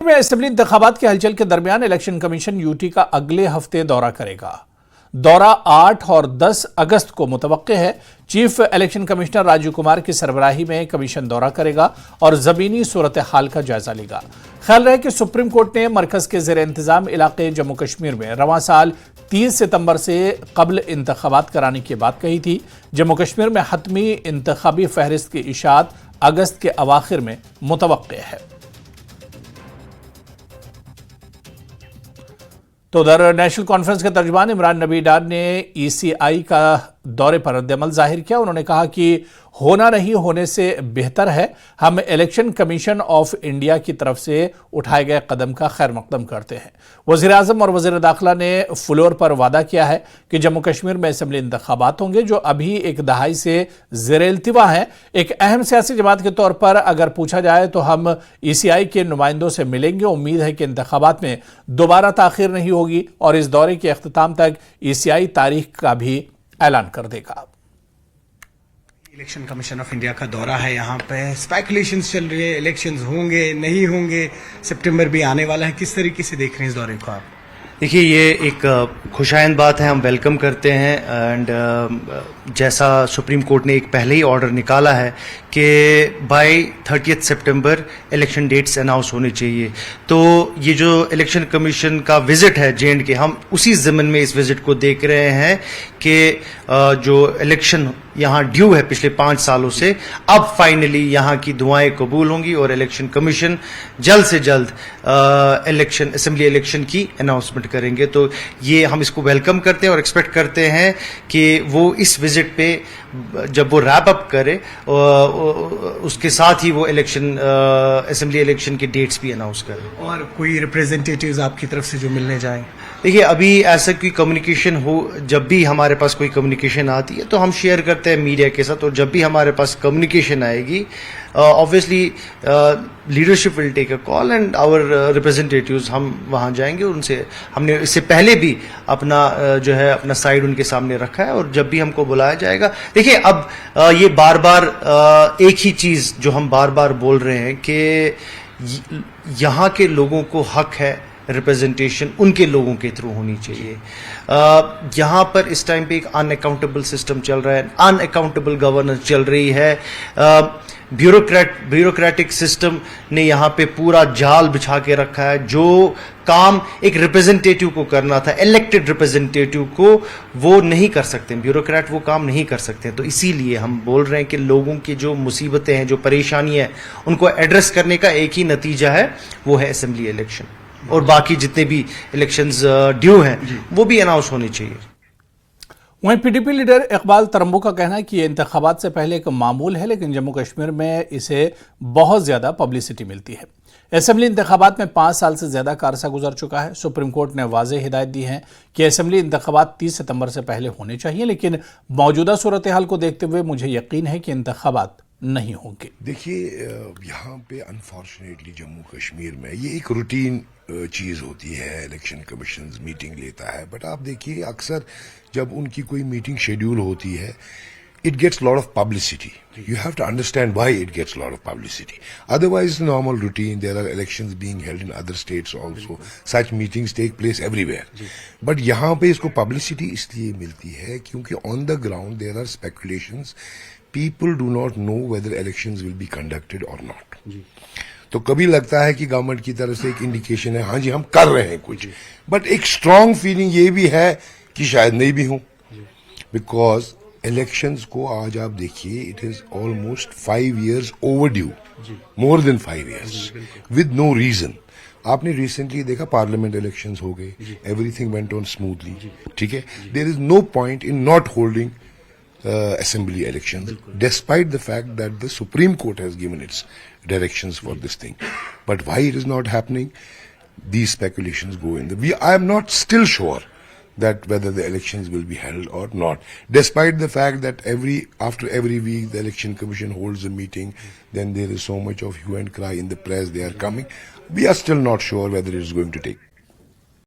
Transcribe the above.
میں اسمبلی انتخابات کے ہلچل کے درمیان الیکشن کمیشن یوٹی کا اگلے ہفتے دورہ کرے گا۔ دورہ 8 اور 10 اگست کو متوقع ہے۔ Chief election commissioner Rajiv Kumar کی سربراہی میں کمیشن دورہ کرے گا اور زمینی صورتحال کا جائزہ لے گا۔ خیال رہے کہ سپریم کورٹ نے مرکز کے زیر انتظام علاقے جموں کشمیر میں رواں سال 30 ستمبر سے قبل انتخابات کرانے کی بات کہی تھی۔ جموں کشمیر میں حتمی انتخابی فہرست کی اشاعت اگست کے اواخر میں متوقع ہے۔ تو ادھر نیشنل کانفرنس کے ترجمان عمران نبی ڈار نے ای سی آئی کا دورے پر رد عمل ظاہر کیا۔ انہوں نے کہا کہ ہونا نہیں ہونے سے بہتر ہے۔ ہم الیکشن کمیشن آف انڈیا کی طرف سے اٹھائے گئے قدم کا خیر مقدم کرتے ہیں۔ وزیر اعظم اور وزیر داخلہ نے فلور پر وعدہ کیا ہے کہ جموں کشمیر میں اسمبلی انتخابات ہوں گے جو ابھی ایک دہائی سے زیر التوا ہیں۔ ایک اہم سیاسی جماعت کے طور پر اگر پوچھا جائے تو ہم ای سی آئی کے نمائندوں سے ملیں گے۔ امید ہے کہ انتخابات میں دوبارہ تاخیر نہیں ہوگی اور اس دورے کے اختتام تک ای سی آئی تاریخ کا بھی اعلان کر دے گا۔ الیکشن کمیشن آف انڈیا کا دورہ ہے، یہاں پہ اسپیکولیشنز چل رہی ہے، الیکشنز ہوں گے نہیں ہوں گے، سپٹمبر بھی آنے والا ہے۔ کس طریقے سے دیکھ رہے ہیں اس دورے کو آپ؟ دیکھیے، یہ ایک خوشائند بات ہے، ہم ویلکم کرتے ہیں۔ اینڈ جیسا سپریم کورٹ نے ایک پہلے ہی آرڈر نکالا ہے کہ by 30 September election dates announce ہونے چاہیے، تو یہ جو الیکشن کمیشن کا وزٹ ہے JNK کے، ہم اسی ضمن میں اس وزٹ کو دیکھ رہے ہیں کہ جو الیکشن یہاں ڈیو ہے پچھلے 5 سالوں سے، اب فائنلی یہاں کی دعائیں قبول ہوں گی اور الیکشن کمیشن جلد سے جلد اسمبلی الیکشن کی اناؤنسمنٹ کریں گے۔ تو یہ ہم اس کو ویلکم کرتے ہیں اور ایکسپیکٹ کرتے ہیں کہ وہ اس وزٹ پہ جب وہ ریپ اپ کرے اس کے ساتھ ہی وہ اسمبلی الیکشن کے ڈیٹس بھی اناؤنس کرے۔ اور کوئی ریپریزنٹیٹیوز آپ کی طرف سے جو ملنے جائیں؟ دیکھیے، ابھی ایسا کوئی کمیونیکیشن ہو، جب بھی ہمارے پاس کوئی کمیونیکیشن آتی ہے تو ہم شیئر کرتے ہیں میڈیا کے ساتھ، اور جب بھی ہمارے پاس کمیونیکیشن آئے گی obviously leadership will take a call and our representatives, ہم وہاں جائیں گے۔ ان سے ہم نے اس سے پہلے بھی اپنا سائڈ ان کے سامنے رکھا ہے، اور جب بھی ہم کو بلایا جائے گا۔ دیکھیے، اب یہ بار بار ایک ہی چیز جو ہم بار بار بول رہے ہیں کہ یہاں کے لوگوں کو حق ہے ریپریزنٹیشن ان کے لوگوں کے تھرو ہونی چاہیے۔ یہاں پر اس ٹائم پہ ایک ان اکاؤنٹیبل سسٹم چل رہا ہے، ان اکاؤنٹیبل گورننس چل رہی ہے۔ بیوروکریٹک سسٹم نے یہاں پہ پورا جال بچھا کے رکھا ہے۔ جو کام ایک ریپریزنٹیٹیو کو کرنا تھا، الیکٹڈ ریپریزنٹیٹیو کو، وہ نہیں کر سکتے، بیوروکریٹ وہ کام نہیں کر سکتے۔ تو اسی لیے ہم بول رہے ہیں کہ لوگوں کی جو مصیبتیں ہیں، جو پریشانیاں ہیں، ان کو ایڈریس کرنے کا ایک ہی نتیجہ ہے، وہ ہے اسمبلی الیکشن، اور باقی جتنے بھی الیکشنز ڈیو ہیں وہ بھی اناؤنس ہونے چاہیے۔ وہیں P D P leader Iqbal Tramboo کا کہنا ہے کہ یہ انتخابات سے پہلے ایک معمول ہے، لیکن جموں کشمیر میں اسے بہت زیادہ پبلسٹی ملتی ہے۔ اسمبلی انتخابات میں 5 سال سے زیادہ کا عرصہ گزر چکا ہے۔ سپریم کورٹ نے واضح ہدایت دی ہے کہ اسمبلی انتخابات 30 ستمبر سے پہلے ہونے چاہیے، لیکن موجودہ صورتحال کو دیکھتے ہوئے مجھے یقین ہے کہ انتخابات نہیں ہوں گے۔ دیکھیے، یہاں پہ انفارچونیٹلی جموں کشمیر میں یہ ایک روٹین چیز ہوتی ہے، الیکشن کمیشن میٹنگ لیتا ہے، بٹ آپ دیکھیے اکثر جب ان کی کوئی میٹنگ شیڈیول ہوتی ہے، it gets a lot of publicity. You have to understand why it gets a lot of publicity. Otherwise, normal routine, there are elections being held in other states also. Such meetings take place everywhere. But yahan pe isko publicity isliye milti hai kyunki on the ground there are speculations. People do not know whether elections will be conducted or not. تو کبھی لگتا ہے کہ government کی طرف سے ایک indication ہے، ہاں جی ہم کر رہے ہیں کچھ، بٹ ایک اسٹرانگ فیلنگ یہ بھی ہے کہ شاید نہیں بھی ہوں، بیکاز الیکشنز کو آج آپ دیکھیے، it is almost 5 years over due, more than 5 years with no reason. آپ نے ریسنٹلی دیکھا پارلیمنٹ الیکشنز ہو گئے، everything went on smoothly, ٹھیک ہے، there is no point in not holding assembly elections, despite the fact that the Supreme Court has given its directions for this thing. But why it is not happening? These speculations go in. I am not still sure that whether the elections will be held or not, despite the fact that after every week the election commission holds a meeting, then there is so much of hue and cry in the press, they are coming. We are still not sure whether it is going to take